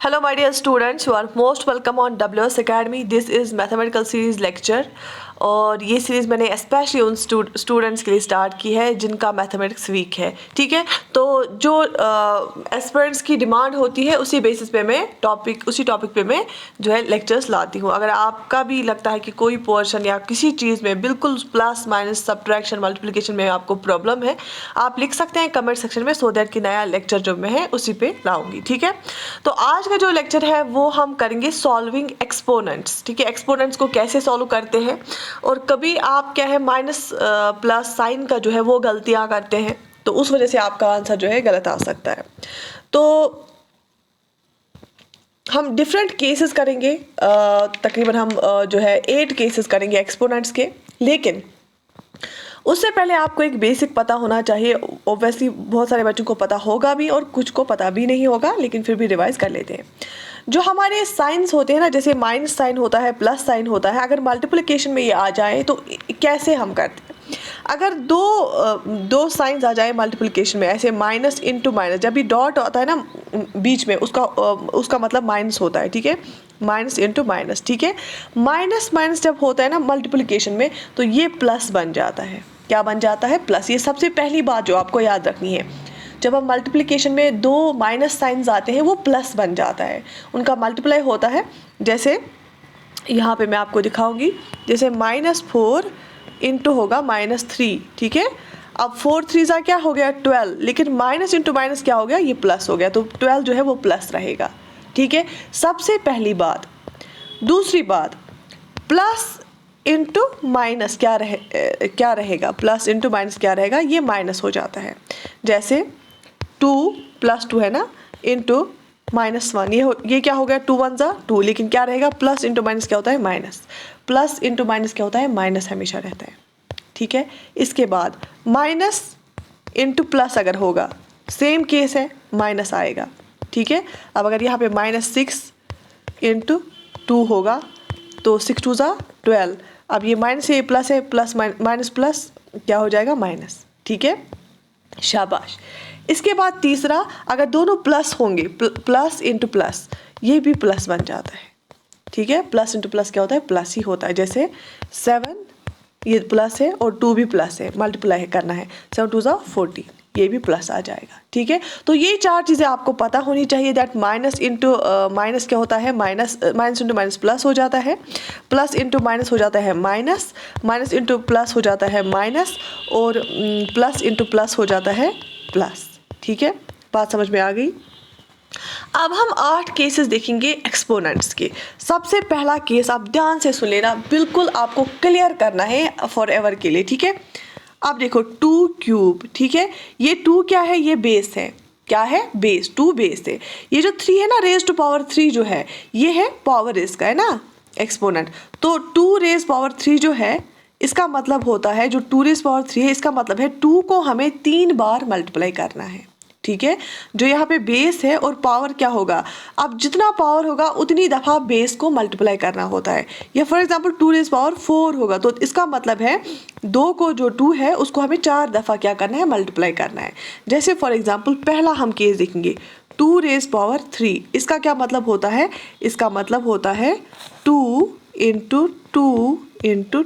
Hello my dear students, you are most welcome on WS Academy. This is mathematical series lecture और ये series मैंने specially उन students के लिए start की है जिनका मैथमेटिक्स वीक है। ठीक है, तो जो एस्पिरेंट्स की डिमांड होती है उसी बेसिस पे मैं उसी टॉपिक पे मैं जो है लेक्चर्स लाती हूँ। अगर आपका भी लगता है कि कोई पोर्शन या किसी चीज़ में बिल्कुल प्लस माइनस सब्ट्रैक्शन मल्टीप्लिकेशन में आपको प्रॉब्लम है, आप लिख सकते हैं कमेंट सेक्शन में, सो दैट कि नया लेक्चर जो मैं है उसी पे लाऊंगी। ठीक है, तो आज का जो लेक्चर है वो हम करेंगे सॉल्विंग एक्सपोनेंट्स। ठीक है, एक्सपोनेंट्स को कैसे सॉल्व करते हैं, और कभी आप क्या है माइनस प्लस साइन का जो है वो गलतियां करते हैं, तो उस वजह से आपका आंसर जो है गलत आ सकता है। तो हम डिफरेंट केसेस करेंगे, तकरीबन हम जो है 8 केसेस करेंगे एक्सपोनेंट्स के। लेकिन उससे पहले आपको एक बेसिक पता होना चाहिए। ऑब्वियसली बहुत सारे बच्चों को पता होगा भी और कुछ को पता भी नहीं होगा, लेकिन फिर भी रिवाइज कर लेते हैं। जो हमारे साइंस होते हैं ना, जैसे माइनस साइन होता है, प्लस साइन होता है, अगर मल्टीप्लिकेशन में ये आ जाए तो कैसे हम करते हैं। अगर दो साइंस आ जाए मल्टीप्लिकेशन में, ऐसे माइनस इंटू माइनस, जब भी डॉट आता है ना बीच में, उसका मतलब माइनस होता है। ठीक है, माइनस इंटू माइनस। ठीक है, माइनस माइनस जब होता है ना मल्टीप्लिकेशन में, तो ये प्लस बन जाता है। क्या बन जाता है? प्लस। ये सबसे पहली बात जो आपको याद रखनी है, जब हम मल्टीप्लिकेशन में दो माइनस साइंस आते हैं वो प्लस बन जाता है, उनका मल्टीप्लाई होता है। जैसे यहाँ पे मैं आपको दिखाऊंगी, जैसे -4 इंटू होगा -3। ठीक है, अब 4 3 ज़ा क्या हो गया 12, लेकिन माइनस इंटू माइनस क्या हो गया, ये प्लस हो गया, तो 12 जो है वो प्लस रहेगा। ठीक है, सबसे पहली बात। दूसरी बात, प्लस इंटू माइनस क्या रहेगा, प्लस इंटू माइनस क्या रहेगा, ये माइनस हो जाता है। जैसे 2 + 2 है ना, इंटू -1, ये क्या हो गया, 2 1 ज़ा 2, लेकिन क्या रहेगा, प्लस इंटू माइनस क्या होता है, माइनस। प्लस इंटू माइनस क्या होता है, माइनस हमेशा रहता है। ठीक है, इसके बाद माइनस इंटू प्लस अगर होगा, सेम केस है, माइनस आएगा। ठीक है, अब अगर यहाँ पे -6 इंटू 2 होगा, तो 6 2 ज़ा 12, अब ये माइनस है, प्लस है, प्लस माइनस प्लस क्या हो जाएगा, माइनस। ठीक है, शाबाश। इसके बाद तीसरा, अगर दोनों प्लस होंगे, प्लस इंटू प्लस, ये भी प्लस बन जाता है। ठीक है, प्लस इंटू प्लस क्या होता है, प्लस ही होता है। जैसे 7, ये प्लस है और 2 भी प्लस है, मल्टीप्लाई करना है, 7 2 ज़ा 14, ये भी प्लस आ जाएगा। ठीक है, तो ये 4 चीज़ें आपको पता होनी चाहिए। दैट माइनस इंटू माइनस क्या होता है, माइनस इंटू माइनस प्लस हो जाता है, प्लस इंटू माइनस हो जाता है माइनस, माइनस इंटू प्लस हो जाता है माइनस, और प्लस इंटू प्लस हो जाता है प्लस। ठीक है, बात समझ में आ गई। अब हम 8 केसेस देखेंगे एक्सपोनेंट्स के। सबसे पहला केस आप ध्यान से सुन लेना, बिल्कुल आपको क्लियर करना है फॉर एवर के लिए। ठीक है, अब देखो 2 क्यूब। ठीक है, ये 2 क्या है, ये बेस है। क्या है, बेस, 2 बेस है। ये जो 3 है ना, रेज टू पावर 3 जो है, ये है पावर इसका, है ना, एक्सपोनेंट। तो 2 रेज पावर 3 जो है, इसका मतलब होता है, जो 2 रेज पावर 3 है, इसका मतलब है 2 को हमें 3 बार मल्टीप्लाई करना है। ठीक है, जो यहाँ पे बेस है और पावर क्या होगा, अब जितना पावर होगा उतनी दफ़ा बेस को मल्टीप्लाई करना होता है। या फॉर एग्जांपल 2 रेज पावर 4 होगा, तो इसका मतलब है 2 को, जो 2 है उसको हमें 4 दफ़ा क्या करना है, मल्टीप्लाई करना है। जैसे फॉर एग्जांपल पहला हम केस देखेंगे, 2 रेज पावर 3, इसका क्या मतलब होता है, इसका मतलब होता है 2 इंटू 2 इंटू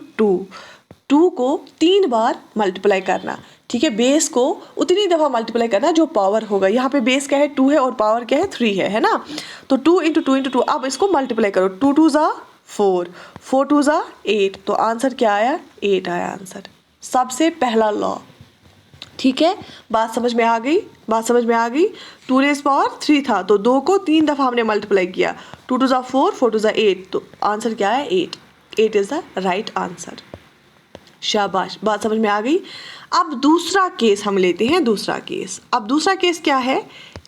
2 को 3 बार मल्टीप्लाई करना। ठीक है, बेस को उतनी दफ़ा मल्टीप्लाई करना जो पावर होगा। यहाँ पे बेस क्या है, 2 है और पावर क्या है, 3 है ना। तो 2 इंटू 2 इंटू 2, अब इसको मल्टीप्लाई करो, 2 2 ज़ा 4, 4 2 ज़ा 8, तो आंसर क्या आया, 8 आया आंसर। सबसे पहला लॉ। ठीक है, बात समझ में आ गई, बात समझ में आ गई। 2 रेज पावर 3 था, तो 2 को 3 दफ़ा हमने मल्टीप्लाई किया, 2 2 ज़ा 4, 4 2 ज़ा 8, तो आंसर क्या है, 8। 8 इज़ द राइट आंसर। शाबाश, बात समझ में आ गई। अब दूसरा केस हम लेते हैं, दूसरा केस। अब दूसरा केस क्या है,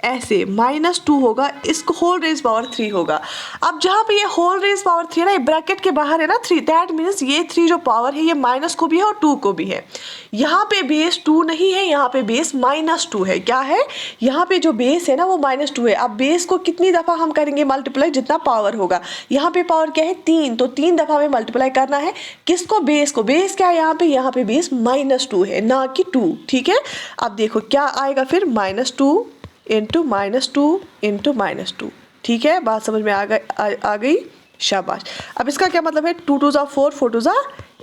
ऐसे -2 होगा, इसको होल रेज पावर 3 होगा। अब जहाँ पे ये होल रेज पावर 3 है ना, ये ब्रैकेट के बाहर है ना 3, दैट मीन्स ये 3 जो पावर है ये माइनस को भी है और 2 को भी है। यहाँ पे बेस 2 नहीं है, यहाँ पे बेस -2 है। क्या है, यहाँ पे जो बेस है ना वो -2 है। अब बेस को कितनी दफ़ा हम करेंगे मल्टीप्लाई, जितना पावर होगा। यहाँ पे पावर क्या है, 3, तो 3 दफ़ा में मल्टीप्लाई करना है। किसको, बेस को। बेस क्या है यहाँ पे बेस -2 है, ना कि 2। ठीक है, अब देखो क्या आएगा फिर, -2 इंटू -2 इंटू -2, ठीक है, बात समझ में आ गई, शाबाश। अब इसका क्या मतलब है, 2 2 4 4 2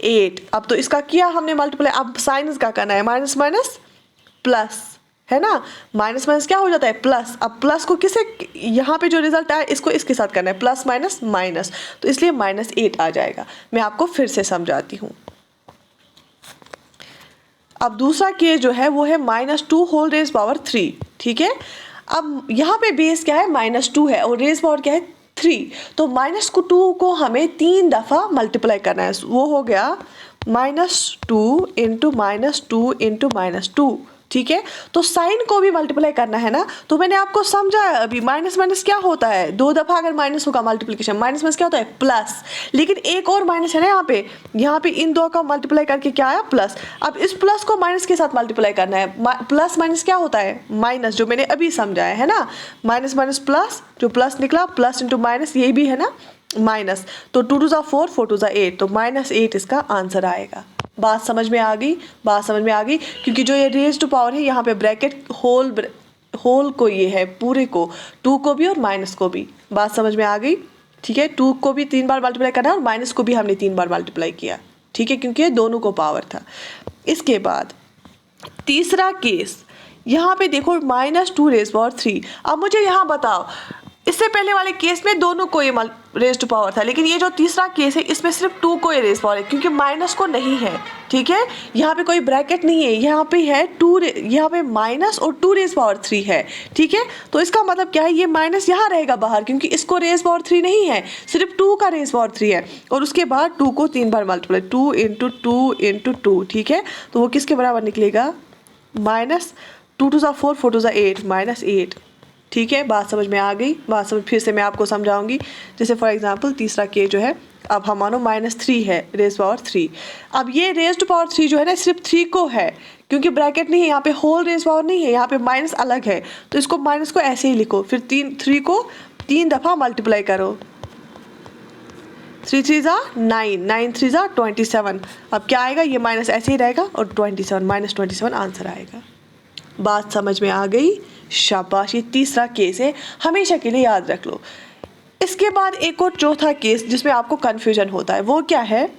8। अब तो इसका किया हमने मल्टीप्लाई, अब साइन इसका करना है, माइनस माइनस प्लस, है ना, माइनस माइनस क्या हो जाता है प्लस। अब प्लस को किसे, यहाँ पे जो रिजल्ट आया इसको इसके साथ करना है, प्लस माइनस माइनस, तो इसलिए -8 आ जाएगा। मैं आपको फिर से समझाती हूँ। अब दूसरा केस जो है वो है -2 होल रेज पावर 3, ठीक है। अब यहाँ पे बेस क्या है, -2 है और रेज पावर क्या है 3, तो -2 को हमें 3 दफ़ा मल्टीप्लाई करना है, वो हो गया -2 इंटू -2 इंटू -2, ठीक है। तो साइन को भी मल्टीप्लाई करना है ना, तो मैंने आपको समझाया अभी, माइनस माइनस क्या होता है, 2 दफ़ा अगर माइनस होगा मल्टीप्लिकेशन, माइनस माइनस क्या होता है प्लस, लेकिन एक और माइनस है ना यहाँ पे इन दो का मल्टीप्लाई करके क्या आया प्लस। अब इस प्लस को माइनस के साथ मल्टीप्लाई करना है, प्लस माइनस क्या होता है माइनस, जो मैंने अभी समझाया है ना, माइनस माइनस प्लस, जो प्लस निकला प्लस इंटू माइनस, ये भी है ना माइनस, तो 2 2 4 4 2 8, तो -8 इसका आंसर आएगा। बात समझ में आ गई, बात समझ में आ गई, क्योंकि जो ये रेज टू पावर है यहाँ पे ब्रैकेट होल को ये है पूरे को, 2 को भी और माइनस को भी। बात समझ में आ गई, ठीक है। 2 को भी 3 बार मल्टीप्लाई करना है और माइनस को भी हमने 3 बार मल्टीप्लाई किया, ठीक है, क्योंकि ये दोनों को पावर था। इसके बाद तीसरा केस, यहाँ पे देखो -2 रेज पावर 3। अब मुझे यहाँ बताओ, इससे पहले वाले केस में दोनों को ये रेज टू पावर था, लेकिन ये जो तीसरा केस है इसमें सिर्फ 2 को ये रेज पावर है, क्योंकि माइनस को नहीं है, ठीक है। यहाँ पे कोई ब्रैकेट नहीं है, यहाँ पे है 2, यहाँ पे माइनस और 2 रेज पावर 3 है, ठीक है। तो इसका मतलब क्या है, ये माइनस यहाँ रहेगा बाहर, क्योंकि इसको रेज पावर 3 नहीं है, सिर्फ 2 का रेज पावर 3 है। और उसके बाद 2 को 3 बार मल्टीप्लाई, 2 इंटू 2 इंटू 2, ठीक है। तो वो किसके बराबर निकलेगा, -2 2 4 4 2 8, -8, ठीक है। बात समझ में आ गई, बात समझ, फिर से मैं आपको समझाऊंगी। जैसे फॉर एग्जांपल तीसरा केस जो है, अब हम मानो -3 है रेज पावर 3। अब ये रेज टू पावर 3 जो है ना सिर्फ 3 को है, क्योंकि ब्रैकेट नहीं है, यहाँ पे होल रेज पावर नहीं है, यहाँ पे माइनस अलग है, तो इसको माइनस को ऐसे ही लिखो, फिर 3 को 3 दफ़ा मल्टीप्लाई करो, 3 3 9, 9 3 27। अब क्या आएगा, ये माइनस ऐसे ही रहेगा और 27 -27 आंसर आएगा। बात समझ में आ गई, शाबाश। ये तीसरा केस है, हमेशा के लिए याद रख लो। इसके बाद एक और चौथा केस जिसमें आपको कंफ्यूजन होता है, वो क्या है,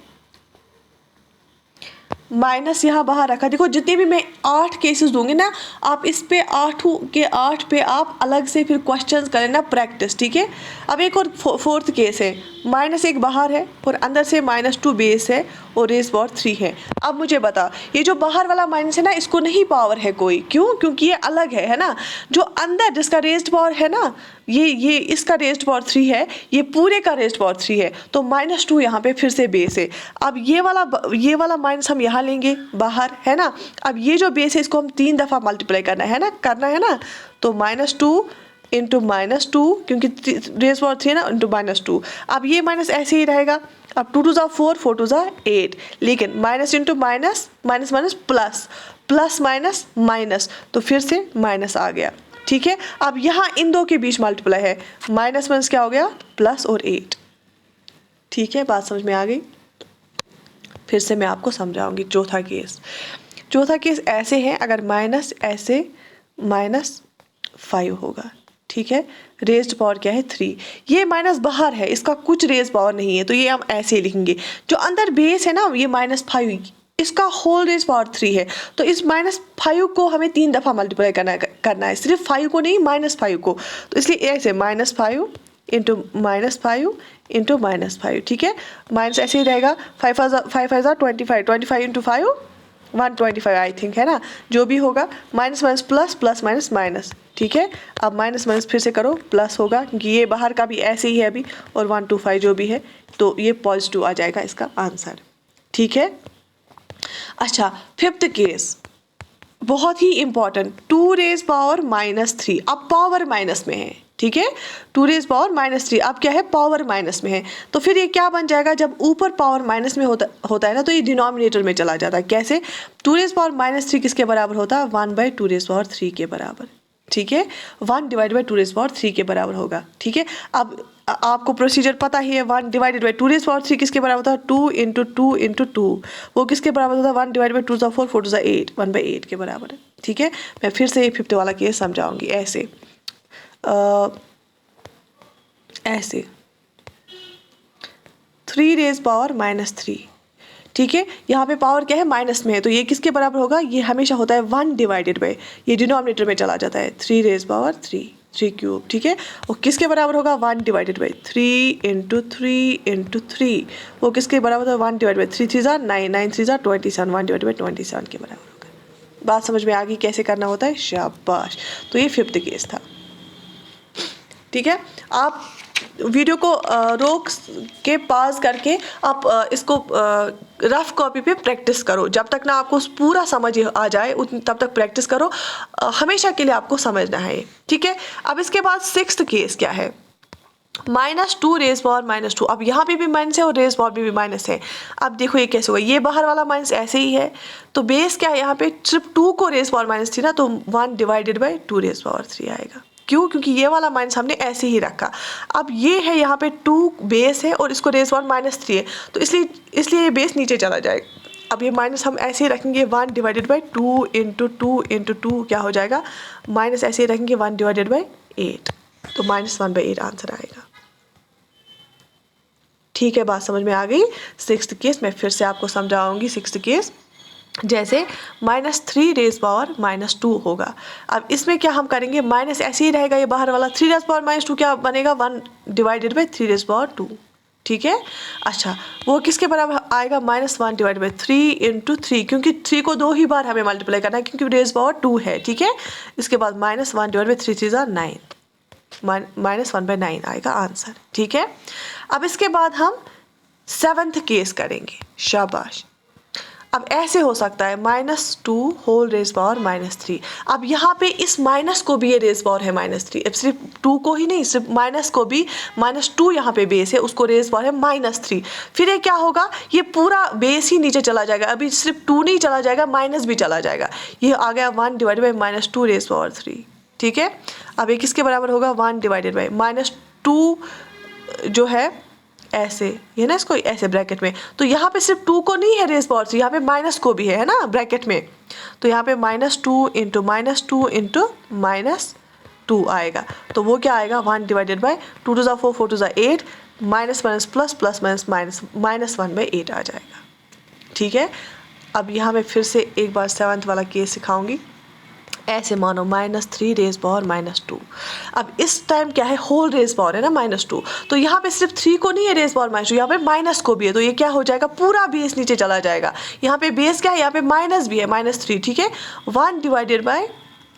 माइनस यहाँ बाहर रखा। देखो जितने भी मैं 8 केसेस दूंगी ना, आप इस पे 8 के 8 पे आप अलग से फिर क्वेश्चंस करें ना प्रैक्टिस, ठीक है। अब एक और फोर्थ केस है, -1 बाहर है और अंदर से -2 बेस है और रेज पावर 3 है। अब मुझे बता, ये जो बाहर वाला माइनस है ना, इसको नहीं पावर है कोई, क्यों, क्योंकि ये अलग है ना। जो अंदर जिसका रेज्ड पावर है ना, ये इसका रेज्ड पावर 3 है, ये पूरे का रेज्ड पावर 3 है, तो -2 यहाँ पे फिर से बेस है। अब ये वाला माइनस हम यहाँ लेंगे बाहर, है ना। अब ये जो बेस है इसको हम 3 दफ़ा मल्टीप्लाई करना है ना, तो -2 इंटू -2, क्योंकि रेज पावर 3 है ना, इंटू -2। अब ये माइनस ऐसे ही रहेगा। अब 2 2 4 4 2 8, लेकिन minus into minus, minus minus plus, plus minus minus, तो फिर से माइनस आ गया, ठीक है। अब यहाँ इन दो के बीच मल्टीप्लाई है, माइनस माइनस क्या हो गया प्लस और 8, ठीक है। बात समझ में आ गई, फिर से मैं आपको समझाऊंगी। चौथा केस ऐसे है, अगर माइनस ऐसे -5 होगा, ठीक है। रेज्ड पावर क्या है 3, ये माइनस बाहर है, इसका कुछ रेज पावर नहीं है, तो ये हम ऐसे ही लिखेंगे। जो अंदर बेस है ना, ये -5, इसका होल रेज पावर 3 है, तो इस -5 को हमें 3 दफ़ा मल्टीप्लाई करना है, सिर्फ 5 को नहीं, -5 को। तो इसलिए ऐसे -5 इंटू -5 इंटू -5, ठीक है। माइनस ऐसे ही रहेगा, 5 5 25, 25 इंटू 5 125 आई थिंक, है ना, जो भी होगा। Minus minus plus, plus minus minus, ठीक है। अब माइनस माइनस फिर से करो, प्लस होगा, क्योंकि ये बाहर का भी ऐसे ही है अभी, और 125 जो भी है, तो ये पॉजिटिव आ जाएगा इसका आंसर, ठीक है। अच्छा, फिफ्थ केस बहुत ही इंपॉर्टेंट, 2 रेज पावर -3, अब पावर माइनस में है, ठीक है। 2 रेज पावर -3 अब क्या है, पावर माइनस में है, तो फिर ये क्या बन जाएगा, जब ऊपर पावर माइनस में होता है ना, तो ये डिनोमिनेटर में चला जाता है। कैसे, 2 रेज पावर -3 किसके बराबर होता है, 1/2 रेज पावर 3 के बराबर, ठीक है। 1/2 रेज पावर 3 के बराबर होगा, ठीक है। अब आपको प्रोसीजर पता ही है, 1/2 रेज पावर 3 किसके बराबर होता है, 2 इंटू 2 इंटू 2, वो किसके बराबर होता है, 1/2 4 4 2 8, 1/8 के बराबर है, ठीक है। मैं फिर से ये 5th वाला केस समझाऊंगी ऐसे। ऐसे 3 रेज पावर -3, ठीक है। यहाँ पे पावर क्या है, माइनस में है, तो ये किसके बराबर होगा, ये हमेशा होता है 1 डिवाइडेड बाई, ये डिनोमिनेटर में चला जाता है 3 रेज पावर 3 क्यूब, ठीक है। वो किसके बराबर होगा, 1 डिवाइडेड बाई 3 इंटू 3, वो किसके बराबर होगा, 1 डिवाइड बाई 3 3 9, 9 3 27, 1 डिवाइड बाई 27 के बराबर होगा। बात समझ में आ गई कैसे करना होता है, शाबाश। तो ये 5th केस था, ठीक है। आप वीडियो को रोक के पॉज करके आप इसको रफ कॉपी पे प्रैक्टिस करो, जब तक ना आपको पूरा समझ आ जाए तब तक प्रैक्टिस करो, हमेशा के लिए आपको समझना है, ठीक है। अब इसके बाद 6th केस क्या है, -2 रेज पावर -2। अब यहाँ पे भी माइनस है और रेज पावर भी माइनस है। अब देखो ये कैसे होगा, ये बाहर वाला माइनस ऐसे ही है, तो बेस क्या है, यहाँ पे सिर्फ 2 को रेज पावर -3 ना, तो 1 डिवाइडेड बाई 2 रेज पावर 3 आएगा। क्यों, क्योंकि ये वाला माइनस हमने ऐसे ही रखा। अब ये है यहाँ पे 2 बेस है और इसको रेज पावर -3 है, तो इसलिए ये बेस नीचे चला जाएगा। अब ये माइनस हम ऐसे ही रखेंगे 1 डिवाइडेड बाई 2 इंटू 2 क्या हो जाएगा, माइनस ऐसे ही रखेंगे 1 डिवाइडेड बाई 8, तो -1/8 आंसर आएगा, ठीक है। बात समझ में आ गई। 6th केस मैं फिर से आपको समझाऊंगी। 6th केस जैसे -3 रेज पावर -2 होगा। अब इसमें क्या हम करेंगे, माइनस ऐसे ही रहेगा, ये बाहर वाला 3 रेज पावर -2 क्या बनेगा, 1 डिवाइडेड बाई 3 रेज पावर 2, ठीक है। अच्छा, वो किसके बराबर आएगा, -1 डिवाइड बाई 3 इंटू 3, क्योंकि 3 को 2 ही बार हमें मल्टीप्लाई करना है, क्योंकि रेज पावर 2 है, ठीक है। इसके बाद -1 डिवाइड बाई 3 3 9, -1/9 आएगा आंसर, ठीक है। अब इसके बाद हम 7th केस करेंगे, शाबाश। अब ऐसे हो सकता है -2 होल रेज पावर -3। अब यहाँ पे इस माइनस को भी ये रेज पावर है -3, अब सिर्फ 2 को ही नहीं, सिर्फ माइनस को भी, -2 यहाँ पे बेस है, उसको रेज पावर है -3। फिर ये क्या होगा, ये पूरा बेस ही नीचे चला जाएगा, अभी सिर्फ 2 नहीं चला जाएगा, माइनस भी चला जाएगा, ये आ गया 1 डिवाइड बाई -2 रेज पावर 3, ठीक है। अब ये किसके बराबर होगा, 1 डिवाइडेड बाई -2 जो है ऐसे, ये ना इसको ऐसे ब्रैकेट में, तो यहाँ पे सिर्फ 2 को नहीं है रेज पावर 3, यहाँ पे माइनस को भी है ना ब्रैकेट में, तो यहाँ पे -2 इंटू -2 आएगा, तो वो क्या आएगा, 1 divided by 2 2 4 4 2 8, minus minus plus plus minus minus -1/8 आ जाएगा, ठीक है। अब यहाँ मैं फिर से एक बार 7th वाला केस सिखाऊंगी। ऐसे मानो -3 रेज पावर -2। अब इस टाइम क्या है, होल रेज पावर है ना -2, तो यहाँ पे सिर्फ 3 को नहीं है रेज पावर -2, यहाँ पे माइनस को भी है, तो ये क्या हो जाएगा, पूरा बेस नीचे चला जाएगा। यहाँ पे बेस क्या है, यहाँ पे माइनस भी है, -3, ठीक है। 1 डिवाइडेड बाई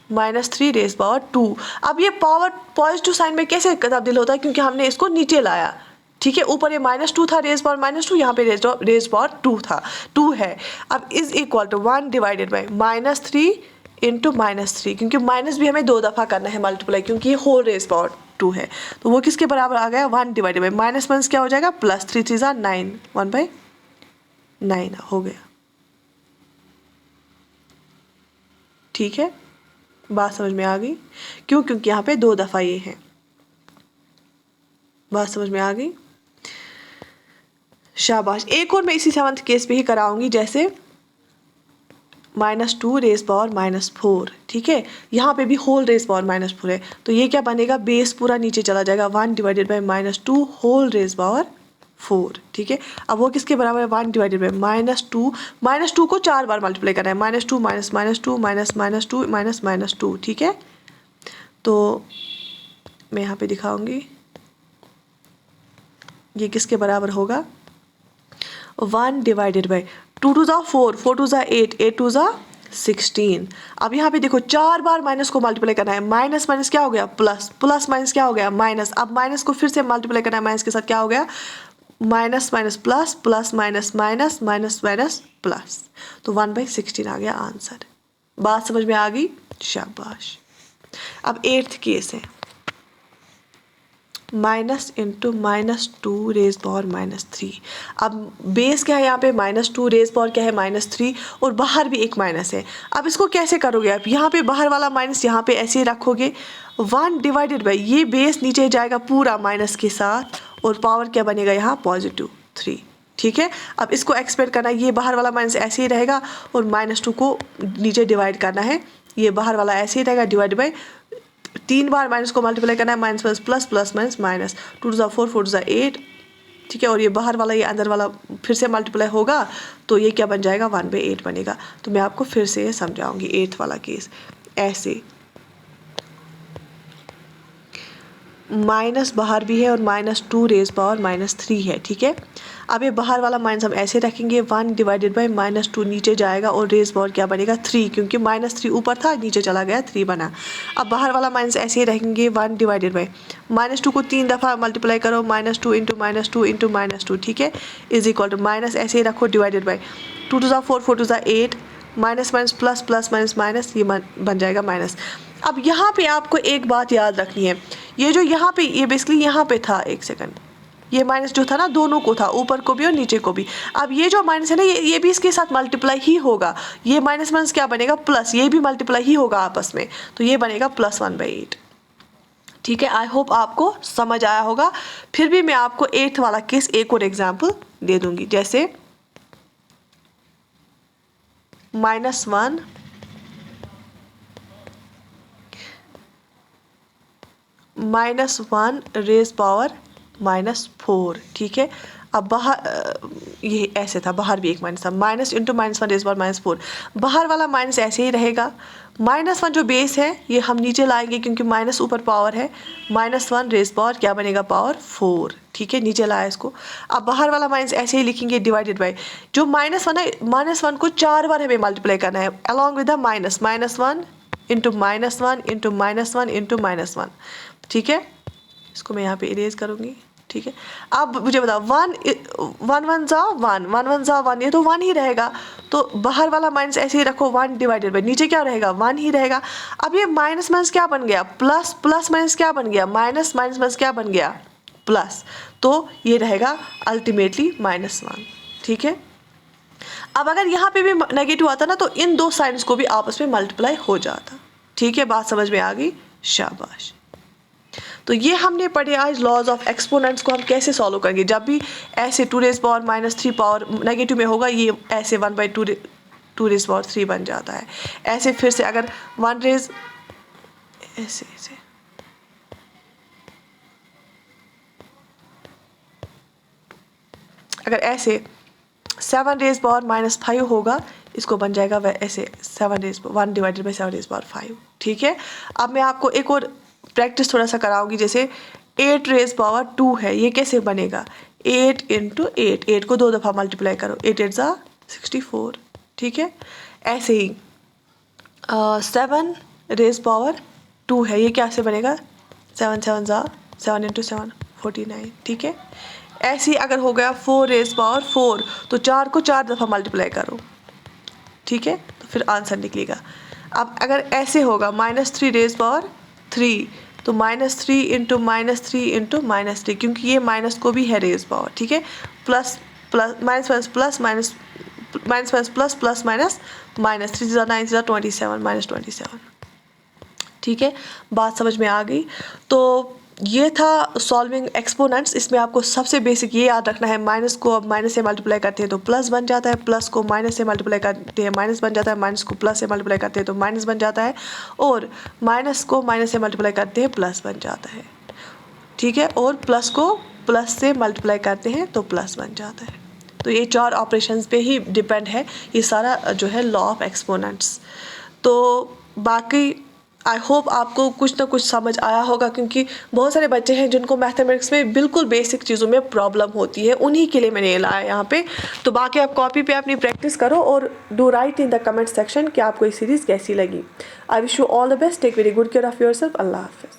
-3 रेज पावर 2। अब ये पावर पॉजिटिव साइन में कैसे तब्दील होता है, क्योंकि हमने इसको नीचे लाया, ठीक है। ऊपर ये -2 था, रेज पावर -2, यहाँ पे रेज पावर 2 था, 2 है। अब is equal to 1 divided by -3 into -3, क्योंकि माइनस भी हमें 2 दफ़ा करना है मल्टीप्लाई, क्योंकि ये होल रेज पावर 2 है, तो वो किसके बराबर आ गया, 1 डिवाइडेड बाई -1 क्या हो जाएगा, प्लस 3 3 9, 1/9 हो गया, ठीक है। बात समझ में आ गई, क्यों, क्योंकि यहाँ पे 2 दफ़ा ये है। बात समझ में आ गई, शाबाश। एक और मैं इसी 7th केस पे ही कराऊंगी, जैसे -2 रेज पावर -4, ठीक है। यहाँ पे भी होल रेज पावर -4 है, तो ये क्या बनेगा, बेस पूरा नीचे चला जाएगा, 1 divided by -2 whole raise power 4, ठीक है। अब वो किसके बराबर है, 1 डिवाइडेड बाई -2 को 4 बार मल्टीप्लाई करना है, -2 -2 -2 -2, ठीक है। तो मैं यहाँ पे दिखाऊंगी, ये किसके बराबर होगा, 1 डिवाइडेड बाई 2 2 4 4 2 8 8 2 16। अब यहाँ पे देखो 4 बार माइनस को मल्टीप्लाई करना है, माइनस माइनस क्या हो गया, प्लस, प्लस माइनस क्या हो गया, माइनस। अब माइनस को फिर से मल्टीप्लाई करना है, माइनस के साथ क्या हो गया, minus minus plus, plus minus minus, minus minus plus, तो 1/16 आ गया आंसर। बात समझ में आ गई, शाबाश। अब 8th केस है, माइनस इंटू -2 रेज पावर -3। अब बेस क्या है यहाँ पे, -2 रेज पावर क्या है, -3, और बाहर भी एक माइनस है। अब इसको कैसे करोगे आप, यहाँ पे बाहर वाला माइनस यहाँ पे ऐसे ही रखोगे, 1 डिवाइडेड बाई, ये बेस नीचे जाएगा पूरा माइनस के साथ, और पावर क्या बनेगा यहाँ, +3, ठीक है। अब इसको एक्सपेक्ट करना है, ये बाहर वाला माइनस ऐसे ही रहेगा, और -2 को नीचे डिवाइड करना है, ये बाहर वाला ऐसे ही रहेगा, डिवाइड बाई 3 बार माइनस को मल्टीप्लाई करना है, minus plus plus plus minus minus, 2 to 4 4 to 8, ठीक है। और ये बाहर वाला ये अंदर वाला फिर से मल्टीप्लाई होगा तो ये क्या बन जाएगा, 1/8 बनेगा। तो मैं आपको फिर से ये समझाऊंगी 8th वाला केस। ऐसे माइनस बाहर भी है और -2 रेज पावर -3 है, ठीक है। अब ये बाहर वाला माइनस हम ऐसे रखेंगे, 1 डिवाइडेड बाई -2 नीचे जाएगा और रेज पावर क्या बनेगा 3, क्योंकि -3 ऊपर था नीचे चला गया 3 बना। अब बाहर वाला माइनस ऐसे ही रखेंगे, 1 डिवाइडेड बाई -2 को 3 दफ़ा मल्टीप्लाई करो, -2 इंटू -2 इंटू -2, ठीक है, इज इक्वल टू माइनस ऐसे ही रखो divided by 2 to 4 4 to 8, minus minus plus plus minus minus, ये बन जाएगा माइनस। अब यहाँ पे आपको एक बात याद रखनी है, ये जो यहाँ पे ये बेसिकली यहाँ पे था, एक सेकंड, ये माइनस जो था ना दोनों को था, ऊपर को भी और नीचे को भी। अब ये जो माइनस है ना ये भी इसके साथ मल्टीप्लाई ही होगा, ये माइनस माइनस क्या बनेगा प्लस, ये भी मल्टीप्लाई ही होगा आपस में, तो ये बनेगा +1/8, ठीक है। आई होप आपको समझ आया होगा। फिर भी मैं आपको 8th वाला केस एक और एग्जाम्पल दे दूंगी, जैसे -1 -1 रेज पावर -4, ठीक है। अब बाहर ये ऐसे था, बाहर भी एक माइनस था, माइनस इंटू -1 रेज पावर -4, बाहर वाला माइनस ऐसे ही रहेगा। -1 जो बेस है ये हम नीचे लाएंगे क्योंकि माइनस ऊपर पावर है, -1 रेज पावर क्या बनेगा पावर 4, ठीक है, नीचे लाया इसको। अब बाहर वाला माइनस ऐसे ही लिखेंगे डिवाइडेड बाई जो -1 है, -1 को 4 बार हमें मल्टीप्लाई करना है along with the minus, -1 into -1 into -1 into -1, ठीक है। इसको मैं यहाँ पे इरेज करूँगी, ठीक है। अब मुझे बताओ 1 1 जा 1 1 1 जा 1, ये तो 1 ही रहेगा, तो बाहर वाला माइनस ऐसे ही रखो, 1 डिवाइडेड बाई नीचे क्या रहेगा 1 ही रहेगा। अब ये माइनस माइनस क्या बन गया प्लस, प्लस माइनस क्या बन गया माइनस, माइनस माइनस क्या बन गया प्लस, तो ये रहेगा अल्टीमेटली -1, ठीक है। अब अगर यहाँ पे भी नेगेटिव आता ना तो इन दो साइंस को भी आपस में मल्टीप्लाई हो जाता, ठीक है। बात समझ में आ गई, शाबाश। तो ये हमने पढ़े आज लॉज ऑफ एक्सपोनेंट्स को हम कैसे सॉल्व करेंगे। जब भी ऐसे 2 रेज पावर -3 पावर नेगेटिव में होगा ये ऐसे 1/2 रेज पावर 3 बन जाता है। ऐसे फिर से अगर 1 रेज ऐसे ऐसे अगर ऐसे 7 रेज पावर -5 होगा, इसको बन जाएगा वह ऐसे 1 डिवाइडेड बाई 7 रेज पावर 5, ठीक है। अब मैं आपको एक और प्रैक्टिस थोड़ा सा कराऊंगी, जैसे 8 रेज पावर 2 है, ये कैसे बनेगा 8 इंटू 8, 8 को 2 दफ़ा मल्टीप्लाई करो, 8 8 जा 64, ठीक है। ऐसे ही 7 रेज पावर 2 है, ये कैसे बनेगा 7 7 जा 7 इंटू 7 49, ठीक है। ऐसे ही अगर हो गया 4 रेज पावर 4, तो 4 को 4 दफ़ा मल्टीप्लाई करो, ठीक है, तो फिर आंसर निकलेगा। अब अगर ऐसे होगा -3 रेज पावर 3, तो -3 इंटू -3 इंटू -3, क्योंकि ये माइनस को भी है रेज पावर, ठीक है, plus plus minus minus plus minus minus minus plus plus minus minus, 3 9 27 -27, ठीक है। बात समझ में आ गई। तो ये था सॉल्विंग एक्सपोनेंट्स। इसमें आपको सबसे बेसिक ये याद रखना है, माइनस को अब माइनस से मल्टीप्लाई करते हैं तो प्लस बन जाता है, प्लस को माइनस से मल्टीप्लाई करते हैं माइनस बन जाता है, माइनस को प्लस से मल्टीप्लाई करते हैं तो माइनस बन जाता है, और माइनस को माइनस से मल्टीप्लाई करते हैं प्लस बन जाता है, ठीक है, और प्लस को प्लस से मल्टीप्लाई करते हैं तो प्लस बन जाता है। तो ये 4 ऑपरेशंस पे ही डिपेंड है ये सारा जो है लॉ ऑफ एक्सपोनेंट्स। तो बाकी आई होप आपको कुछ ना कुछ समझ आया होगा, क्योंकि बहुत सारे बच्चे हैं जिनको मैथमेटिक्स में बिल्कुल बेसिक चीज़ों में प्रॉब्लम होती है, उन्हीं के लिए मैंने लाया यहाँ पे। तो बाकी आप कॉपी पे अपनी प्रैक्टिस करो और do write in the comment section कि आपको ये सीरीज़ कैसी लगी। I wish you all the best, take very good care of yourself. अल्लाह हाफ़िज़।